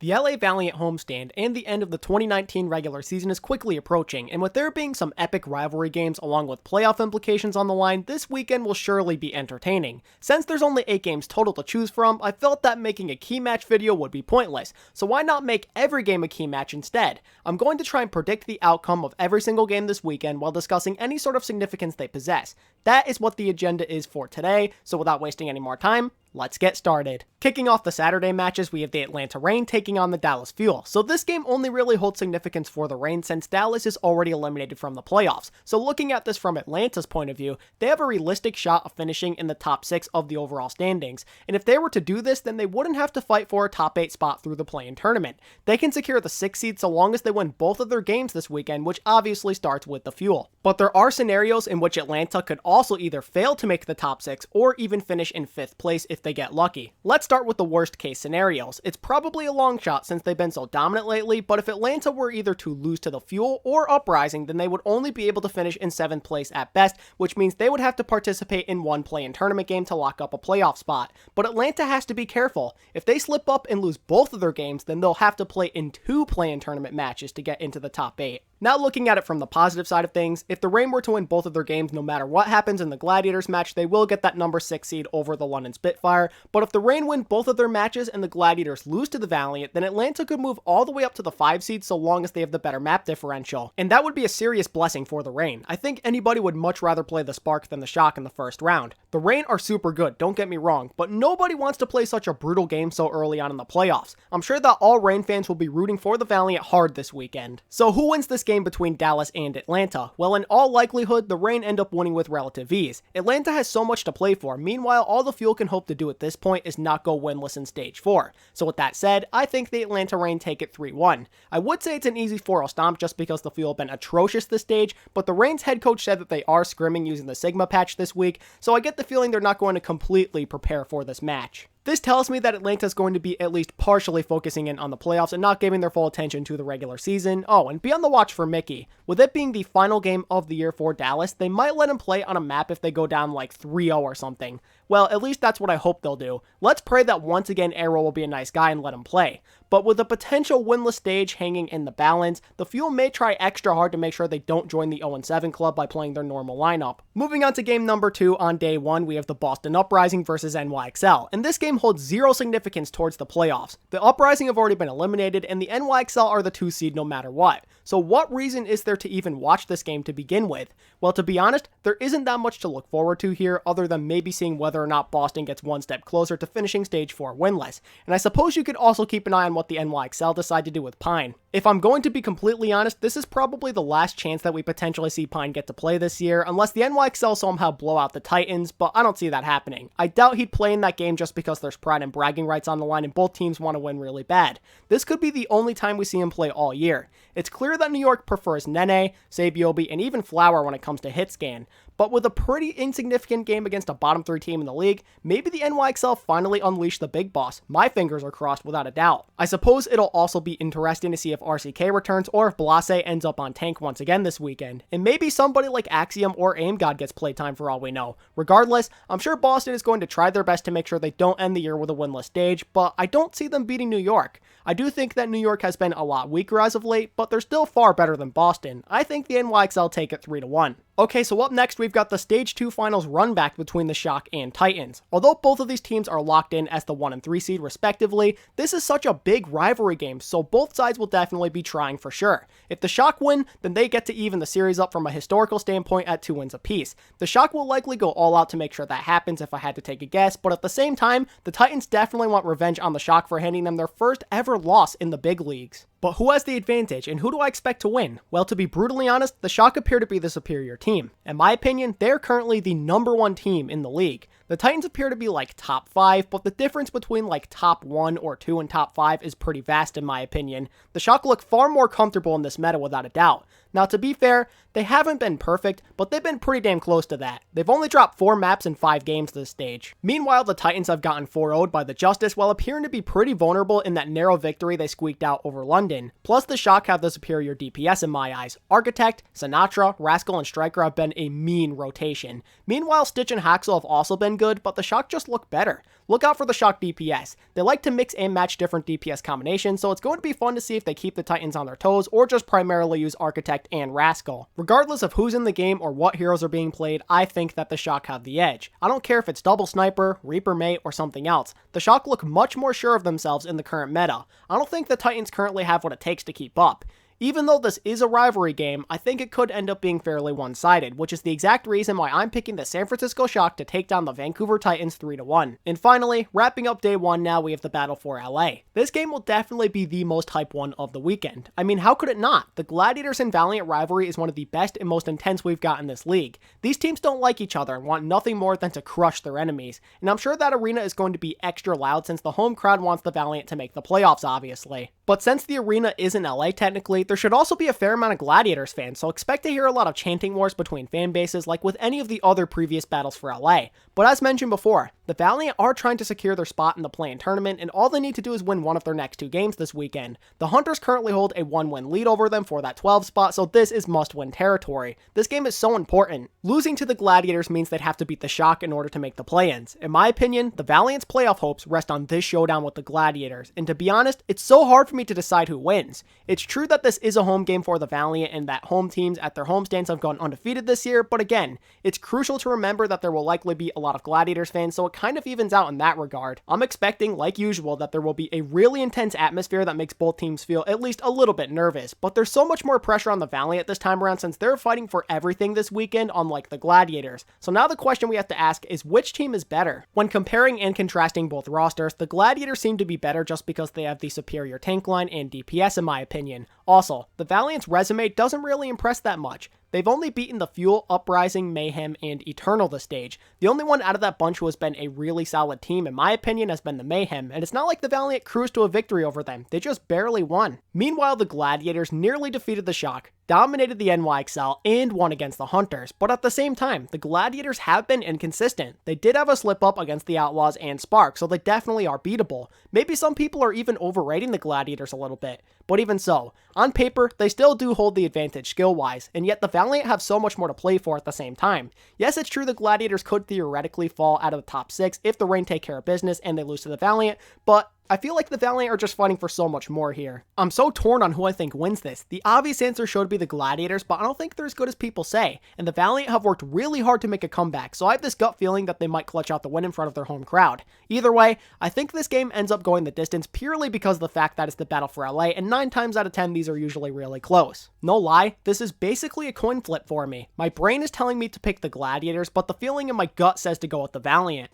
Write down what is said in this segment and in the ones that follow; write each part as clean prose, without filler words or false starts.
The LA Valiant homestand and the end of the 2019 regular season is quickly approaching, and with there being some epic rivalry games along with playoff implications on the line, this weekend will surely be entertaining. Since there's only 8 games total to choose from, I felt that making a key match video would be pointless, so why not make every game a key match instead? I'm going to try and predict the outcome of every single game this weekend while discussing any sort of significance they possess. That is what the agenda is for today, so without wasting any more time, let's get started. Kicking off the Saturday matches, we have the Atlanta Reign taking on the Dallas Fuel. So this game only really holds significance for the Reign since Dallas is already eliminated from the playoffs. So looking at this from Atlanta's point of view, they have a realistic shot of finishing in the top 6 of the overall standings. And if they were to do this, then they wouldn't have to fight for a top 8 spot through the play-in tournament. They can secure the 6th seed so long as they win both of their games this weekend, which obviously starts with the Fuel. But there are scenarios in which Atlanta could also either fail to make the top 6 or even finish in 5th place if they get lucky. Let's start with the worst case scenarios. It's probably a long shot since they've been so dominant lately, but if Atlanta were either to lose to the Fuel or Uprising, then they would only be able to finish in 7th place at best, which means they would have to participate in one play-in tournament game to lock up a playoff spot. But Atlanta has to be careful. If they slip up and lose both of their games, then they'll have to play in 2 play-in tournament matches to get into the top 8. Now looking at it from the positive side of things, if the Reign were to win both of their games no matter what happens in the Gladiators match, they will get that number 6 seed over the London Spitfire, but if the Reign win both of their matches and the Gladiators lose to the Valiant, then Atlanta could move all the way up to the 5 seed so long as they have the better map differential, and that would be a serious blessing for the Reign. I think anybody would much rather play the Spark than the Shock in the first round. The Reign are super good, don't get me wrong, but nobody wants to play such a brutal game so early on in the playoffs. I'm sure that all Reign fans will be rooting for the Valiant hard this weekend. So who wins this game between Dallas and Atlanta? Well, in all likelihood, the Reign end up winning with relative ease. Atlanta has so much to play for, meanwhile all the Fuel can hope to do at this point is not go winless in Stage 4. So with that said, I think the Atlanta Reign take it 3-1. I would say it's an easy 4-0 stomp just because the Fuel have been atrocious this stage, but the Reign's head coach said that they are scrimming using the Sigma patch this week, so I get the feeling they're not going to completely prepare for this match. This tells me that Atlanta is going to be at least partially focusing in on the playoffs and not giving their full attention to the regular season. Oh, and be on the watch for Mickey. With it being the final game of the year for Dallas, they might let him play on a map if they go down like 3-0 or something. Well, at least that's what I hope they'll do. Let's pray that once again Arrow will be a nice guy and let him play. But with a potential winless stage hanging in the balance, the Fuel may try extra hard to make sure they don't join the 0-7 club by playing their normal lineup. Moving on to game number 2 on day 1, we have the Boston Uprising versus NYXL, and this game holds 0 significance towards the playoffs. The Uprising have already been eliminated, and the NYXL are the 2 seed no matter what. So what reason is there to even watch this game to begin with? Well, to be honest, there isn't that much to look forward to here other than maybe seeing whether or not Boston gets one step closer to finishing Stage 4 winless. And I suppose you could also keep an eye on what the NYXL decide to do with Pine. If I'm going to be completely honest, this is probably the last chance that we potentially see Pine get to play this year, unless the NYXL somehow blow out the Titans, but I don't see that happening. I doubt he'd play in that game just because there's pride and bragging rights on the line and both teams want to win really bad. This could be the only time we see him play all year. It's clear that New York prefers Nene, Sabiobi, and even Flower when it comes to hit scan. But with a pretty insignificant game against a bottom 3 team in the league, maybe the NYXL finally unleash the big boss. My fingers are crossed without a doubt. I suppose it'll also be interesting to see if RCK returns or if Blase ends up on tank once again this weekend. And maybe somebody like Axiom or Aim God gets playtime for all we know. Regardless, I'm sure Boston is going to try their best to make sure they don't end the year with a winless stage, but I don't see them beating New York. I do think that New York has been a lot weaker as of late, but they're still far better than Boston. I think the NYXL take it 3-1. Okay, so up next we've got the Stage 2 finals run back between the Shock and Titans. Although both of these teams are locked in as the 1 and 3 seed respectively, this is such a big rivalry game, so both sides will definitely be trying for sure. If the Shock win, then they get to even the series up from a historical standpoint at 2 wins apiece. The Shock will likely go all out to make sure that happens if I had to take a guess, but at the same time, the Titans definitely want revenge on the Shock for handing them their first ever loss in the big leagues. But who has the advantage, and who do I expect to win? Well, to be brutally honest, the Shock appear to be the superior team. In my opinion, they're currently the number 1 team in the league. The Titans appear to be like top 5, but the difference between like top 1 or 2 and top 5 is pretty vast in my opinion. The Shock look far more comfortable in this meta without a doubt. Now to be fair, they haven't been perfect, but they've been pretty damn close to that. They've only dropped 4 maps in 5 games this stage. Meanwhile, the Titans have gotten 4-0'd by the Justice while appearing to be pretty vulnerable in that narrow victory they squeaked out over London. Plus the Shock have the superior DPS in my eyes. Architect, Sinatra, Rascal, and Striker have been a mean rotation. Meanwhile, Stitch and Haxel have also been been good, but the Shock just look better. Look out for the Shock DPS. They like to mix and match different DPS combinations, so it's going to be fun to see if they keep the Titans on their toes or just primarily use Architect and Rascal. Regardless of who's in the game or what heroes are being played, I think that the Shock have the edge. I don't care if it's Double Sniper, Reaper Mate, or something else. The Shock look much more sure of themselves in the current meta. I don't think the Titans currently have what it takes to keep up. Even though this is a rivalry game, I think it could end up being fairly one-sided, which is the exact reason why I'm picking the San Francisco Shock to take down the Vancouver Titans 3-1. And finally, wrapping up day 1 now, we have the battle for LA. This game will definitely be the most hype one of the weekend. I mean, how could it not? The Gladiators and Valiant rivalry is one of the best and most intense we've got in this league. These teams don't like each other and want nothing more than to crush their enemies, and I'm sure that arena is going to be extra loud since the home crowd wants the Valiant to make the playoffs, obviously. But since the arena is in LA technically, there should also be a fair amount of Gladiators fans, so expect to hear a lot of chanting wars between fan bases like with any of the other previous battles for LA. But as mentioned before, the Valiant are trying to secure their spot in the play-in tournament, and all they need to do is win one of their next 2 games this weekend. The Hunters currently hold a 1-win lead over them for that 12 spot, so this is must-win territory. This game is so important. Losing to the Gladiators means they'd have to beat the Shock in order to make the play-ins. In my opinion, the Valiant's playoff hopes rest on this showdown with the Gladiators, and to be honest, it's so hard for me to decide who wins. It's true that this is a home game for the Valiant and that home teams at their homestands have gone undefeated this year, but again, it's crucial to remember that there will likely be a lot of Gladiators fans, so it kind of evens out in that regard. I'm expecting, like usual, that there will be a really intense atmosphere that makes both teams feel at least a little bit nervous, but there's so much more pressure on the Valiant this time around since they're fighting for everything this weekend, unlike the Gladiators. So now the question we have to ask is, which team is better? When comparing and contrasting both rosters, the Gladiators seem to be better just because they have the superior tank line and DPS in my opinion. Also, the Valiant's resume doesn't really impress that much. They've only beaten the Fuel, Uprising, Mayhem, and Eternal this stage. The only one out of that bunch who has been a really solid team, in my opinion, has been the Mayhem, and it's not like the Valiant cruised to a victory over them, they just barely won. Meanwhile, the Gladiators nearly defeated the Shock, dominated the NYXL, and won against the Hunters, but at the same time, the Gladiators have been inconsistent. They did have a slip-up against the Outlaws and Spark, so they definitely are beatable. Maybe some people are even overrating the Gladiators a little bit, but even so, on paper, they still do hold the advantage skill-wise, and yet the Valiant have so much more to play for at the same time. Yes, it's true the Gladiators could theoretically fall out of the top 6 if the Reign take care of business and they lose to the Valiant, but I feel like the Valiant are just fighting for so much more here. I'm so torn on who I think wins this. The obvious answer should be the Gladiators, but I don't think they're as good as people say, and the Valiant have worked really hard to make a comeback, so I have this gut feeling that they might clutch out the win in front of their home crowd. Either way, I think this game ends up going the distance purely because of the fact that it's the battle for LA, and 9 times out of 10 these are usually really close. No lie, this is basically a coin flip for me. My brain is telling me to pick the Gladiators, but the feeling in my gut says to go with the Valiant.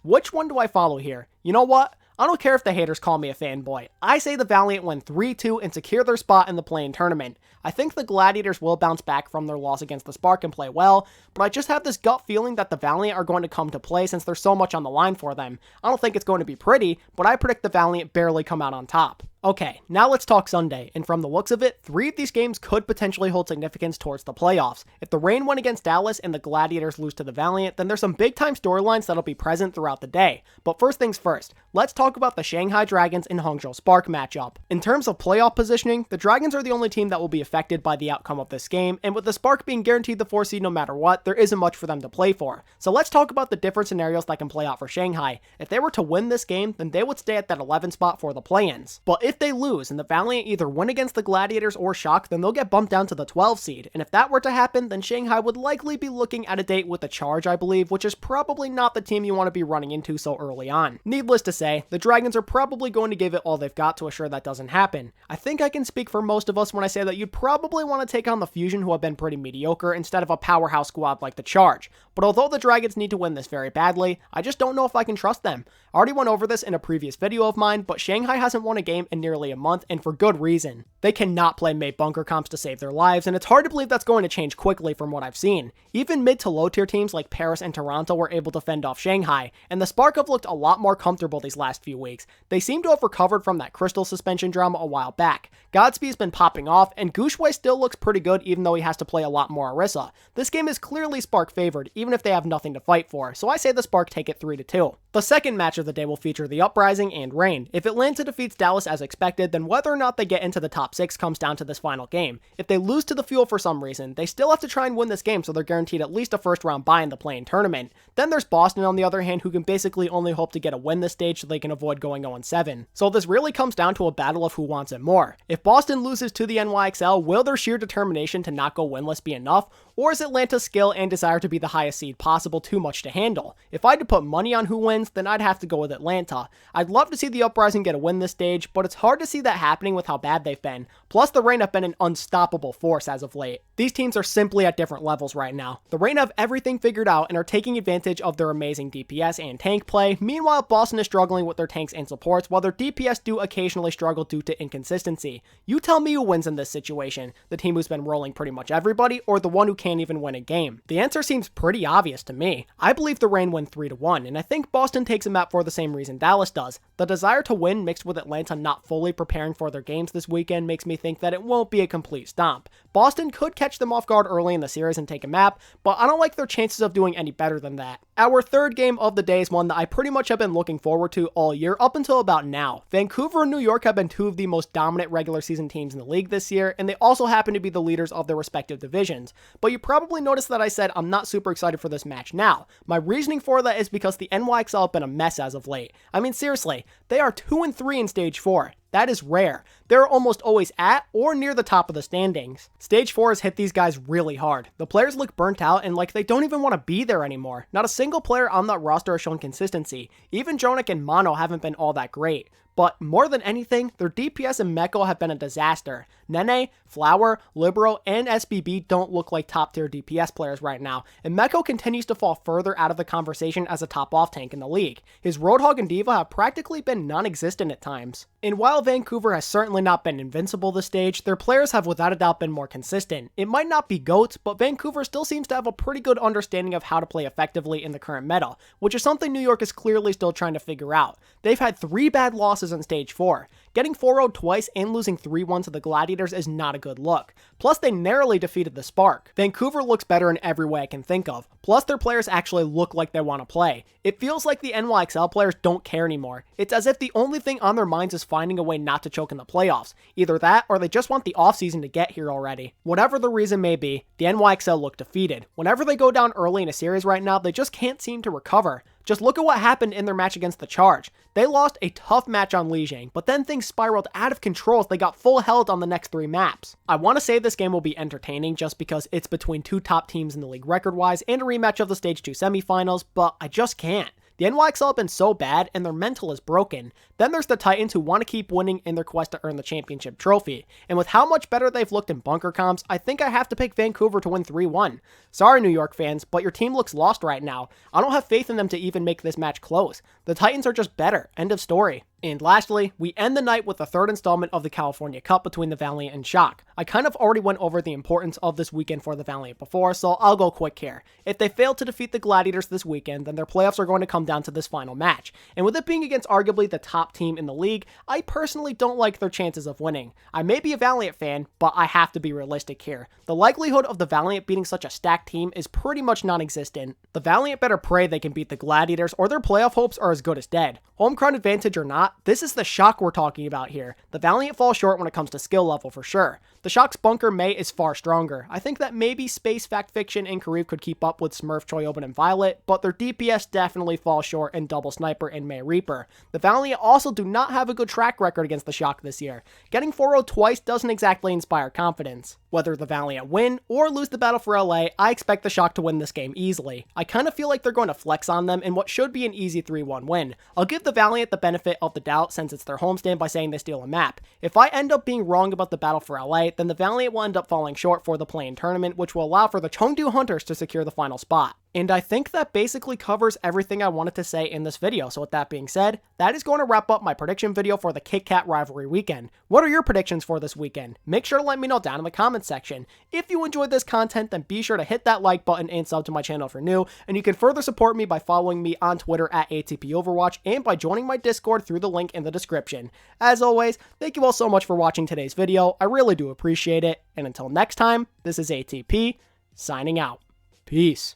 Which one do I follow here? You know what? I don't care if the haters call me a fanboy. I say the Valiant win 3-2 and secure their spot in the play-in tournament. I think the Gladiators will bounce back from their loss against the Spark and play well, but I just have this gut feeling that the Valiant are going to come to play since there's so much on the line for them. I don't think it's going to be pretty, but I predict the Valiant barely come out on top. Okay, now let's talk Sunday, and from the looks of it, 3 of these games could potentially hold significance towards the playoffs. If the Reign win against Dallas and the Gladiators lose to the Valiant, then there's some big-time storylines that'll be present throughout the day. But first things first, let's talk about the Shanghai Dragons and Hangzhou Spark matchup. In terms of playoff positioning, the Dragons are the only team that will be affected by the outcome of this game, and with the Spark being guaranteed the 4 seed no matter what, there isn't much for them to play for. So let's talk about the different scenarios that can play out for Shanghai. If they were to win this game, then they would stay at that 11 spot for the play-ins. But if they lose, and the Valiant either win against the Gladiators or Shock, then they'll get bumped down to the 12 seed, and if that were to happen, then Shanghai would likely be looking at a date with the Charge, I believe, which is probably not the team you want to be running into so early on. Needless to say, the Dragons are probably going to give it all they've got to assure that doesn't happen. I think I can speak for most of us when I say that you'd probably want to take on the Fusion, who have been pretty mediocre, instead of a powerhouse squad like the Charge. But although the Dragons need to win this very badly, I just don't know if I can trust them. I already went over this in a previous video of mine, but Shanghai hasn't won a game in nearly a month, and for good reason. They cannot play mate bunker comps to save their lives, and it's hard to believe that's going to change quickly from what I've seen. Even mid to low tier teams like Paris and Toronto were able to fend off Shanghai, and the Spark have looked a lot more comfortable these last few weeks. They seem to have recovered from that Crystal suspension drama a while back. Godspeed's been popping off, and Gushwei still looks pretty good even though he has to play a lot more Orisa. This game is clearly Spark favored, even if they have nothing to fight for, so I say the Spark take it 3-2. The second match of the day will feature the Uprising and Reign. If Atlanta defeats Dallas as expected, then whether or not they get into the top 6 comes down to this final game. If they lose to the Fuel for some reason, they still have to try and win this game so they're guaranteed at least a first round bye in the play-in tournament. Then there's Boston on the other hand, who can basically only hope to get a win this stage so they can avoid going 0-7. So this really comes down to a battle of who wants it more. If Boston loses to the NYXL, will their sheer determination to not go winless be enough? Or is Atlanta's skill and desire to be the highest seed possible too much to handle? If I had to put money on who wins, then I'd have to go with Atlanta. I'd love to see the Uprising get a win this stage, but it's hard to see that happening with how bad they've been. Plus, the Reign have been an unstoppable force as of late. These teams are simply at different levels right now. The Reign have everything figured out and are taking advantage of their amazing DPS and tank play. Meanwhile, Boston is struggling with their tanks and supports, while their DPS do occasionally struggle due to inconsistency. You tell me who wins in this situation, the team who's been rolling pretty much everybody, or the one who can't even win a game? The answer seems pretty obvious to me. I believe the Reign win 3-1, and I think Boston takes a map for the same reason Dallas does. The desire to win mixed with Atlanta not fully preparing for their games this weekend makes me think that it won't be a complete stomp. Boston could catch them off guard early in the series and take a map, but I don't like their chances of doing any better than that. Our third game of the day is one that I pretty much have been looking forward to all year up until about now. Vancouver and New York have been two of the most dominant regular season teams in the league this year, and they also happen to be the leaders of their respective divisions. But you probably noticed that I said I'm not super excited for this match now. My reasoning for that is because the NYXL have been a mess as of late. I mean, seriously, they are 2-3 in Stage 4. That is rare. They're almost always at or near the top of the standings. Stage 4 has hit these guys really hard. The players look burnt out and like they don't even want to be there anymore. Not a single player on that roster has shown consistency. Even Jonik and Mono haven't been all that great. But more than anything, their DPS and Meko have been a disaster. Nene, Flower, Libero, and SBB don't look like top tier DPS players right now, and Meko continues to fall further out of the conversation as a top off tank in the league. His Roadhog and Diva have practically been non-existent at times. And while Vancouver has certainly not been invincible this stage, their players have without a doubt been more consistent. It might not be GOATs, but Vancouver still seems to have a pretty good understanding of how to play effectively in the current meta, which is something New York is clearly still trying to figure out. They've had 3 bad losses in Stage 4. Getting 4-0'd twice and losing 3-1 to the Gladiators is not a good look. Plus, they narrowly defeated the Spark. Vancouver looks better in every way I can think of. Plus, their players actually look like they want to play. It feels like the NYXL players don't care anymore. It's as if the only thing on their minds is finding a way not to choke in the playoffs. Either that, or they just want the offseason to get here already. Whatever the reason may be, the NYXL look defeated. Whenever they go down early in a series right now, they just can't seem to recover. Just look at what happened in their match against the Charge. They lost a tough match on Lijiang, but then things spiraled out of control as they got full health on the next 3 maps. I want to say this game will be entertaining just because it's between 2 top teams in the league record-wise and a rematch of the Stage 2 semifinals, but I just can't. The NYXL have been so bad and their mental is broken. Then there's the Titans who want to keep winning in their quest to earn the championship trophy. And with how much better they've looked in bunker comps, I think I have to pick Vancouver to win 3-1. Sorry New York fans, but your team looks lost right now. I don't have faith in them to even make this match close. The Titans are just better. End of story. And lastly, we end the night with the third installment of the California Cup between the Valiant and Shock. I kind of already went over the importance of this weekend for the Valiant before, so I'll go quick here. If they fail to defeat the Gladiators this weekend, then their playoffs are going to come down to this final match. And with it being against arguably the top team in the league, I personally don't like their chances of winning. I may be a Valiant fan, but I have to be realistic here. The likelihood of the Valiant beating such a stacked team is pretty much non-existent. The Valiant better pray they can beat the Gladiators or their playoff hopes are as good as dead. Home crowd advantage or not, this is the Shock we're talking about here. The Valiant fall short when it comes to skill level for sure. The Shock's bunker Mei is far stronger. I think that maybe Space, Fact Fiction, and Karif could keep up with Smurf, Choyobin, and Violet, but their DPS definitely falls short in Double Sniper and Mei Reaper. The Valiant also do not have a good track record against the Shock this year. Getting 4-0 twice doesn't exactly inspire confidence. Whether the Valiant win or lose the battle for LA, I expect the Shock to win this game easily. I kind of feel like they're going to flex on them in what should be an easy 3-1 win. I'll give the Valiant the benefit of the doubt since it's their homestand by saying they steal a map. If I end up being wrong about the battle for LA, then the Valiant will end up falling short for the play-in tournament, which will allow for the Chengdu Hunters to secure the final spot. And I think that basically covers everything I wanted to say in this video. So with that being said, that is going to wrap up my prediction video for the Kit Kat rivalry weekend. What are your predictions for this weekend? Make sure to let me know down in the comments section. If you enjoyed this content, then be sure to hit that like button and sub to my channel if you're new. And you can further support me by following me on Twitter at ATP Overwatch and by joining my Discord through the link in the description. As always, thank you all so much for watching today's video. I really do appreciate it. And until next time, this is ATP signing out. Peace.